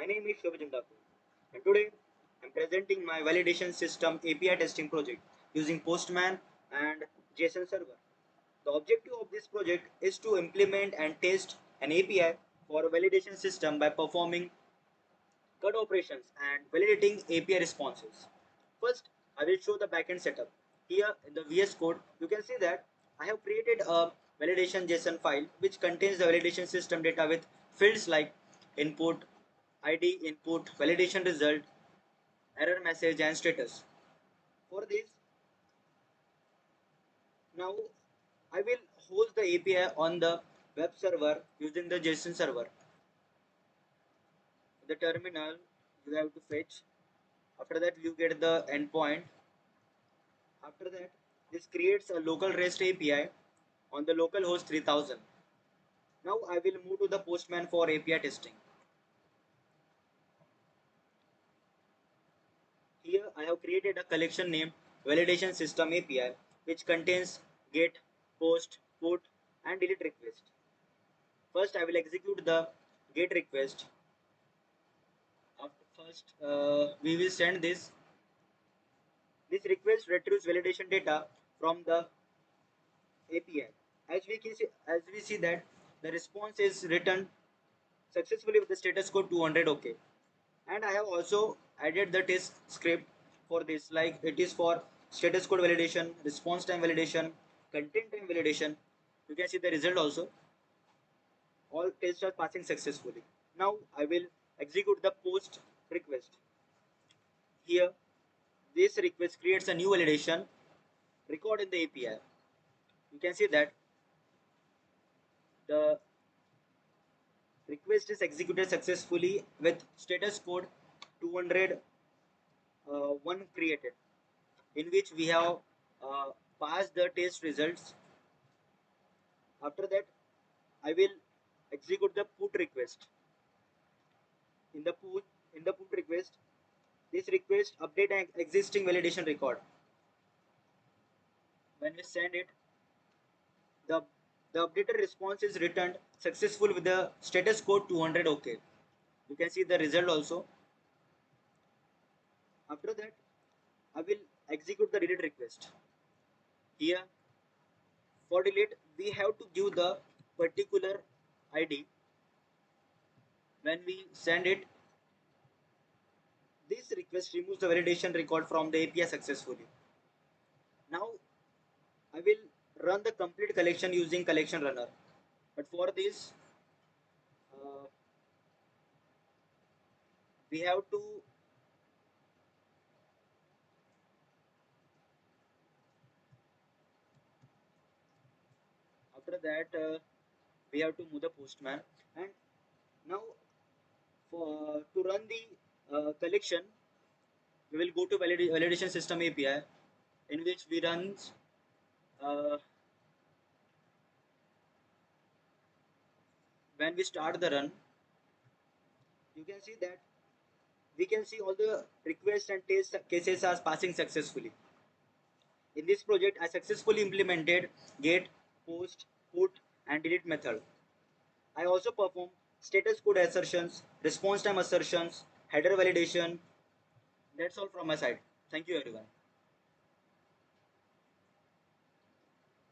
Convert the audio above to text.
name is Shobhit, and today I'm presenting my validation system API testing project using Postman and JSON server. The objective of this project is to implement and test an API for a validation system by performing CRUD operations and validating API responses. First, I will show the backend setup. Here in the VS Code, you can see that I have created a validation JSON file which contains the validation system data with fields like input, ID, input, validation result, error message, and status. For this, now I will host the API on the web server using the JSON server. The terminal you have to fetch. After that, you get the endpoint. After that, this creates a local REST API on the localhost 3000. Now I will move to the Postman for API testing. Here I have created a collection named Validation System API which contains get, post, put and delete request. First I will execute the get request. After first we will send this. This request retrieves validation data from the API. As we see that the response is returned successfully with the status code 200 OK. And I have also added the test script for this, like it is for status code validation, response time validation, content time validation. You can see the result also. All tests are passing successfully. Now I will execute the post request. Here, this request creates a new validation record in the API. You can see that the request is executed successfully with status code 200 one created, in which we have passed the test results. After that, I will execute the put request. In the put request, this request update an existing validation record. When we send it, the the updated response is returned successful with the status code 200 OK. You can see the result also. After that, I will execute the delete request. Here, for delete, we have to give the particular ID. When we send it, this request removes the validation record from the API successfully. Now I will run the complete collection using collection runner. But for this, uh, we have to after that we have to move the Postman. And now for to run the collection, we will go to validation system API, in which we run uh, when we start the run. You can see that we can see all the requests and test cases are passing successfully. In this project, I successfully implemented get, post, put, and delete method. I also perform status code assertions, response time assertions, header validation. That's all from my side. Thank you, everyone.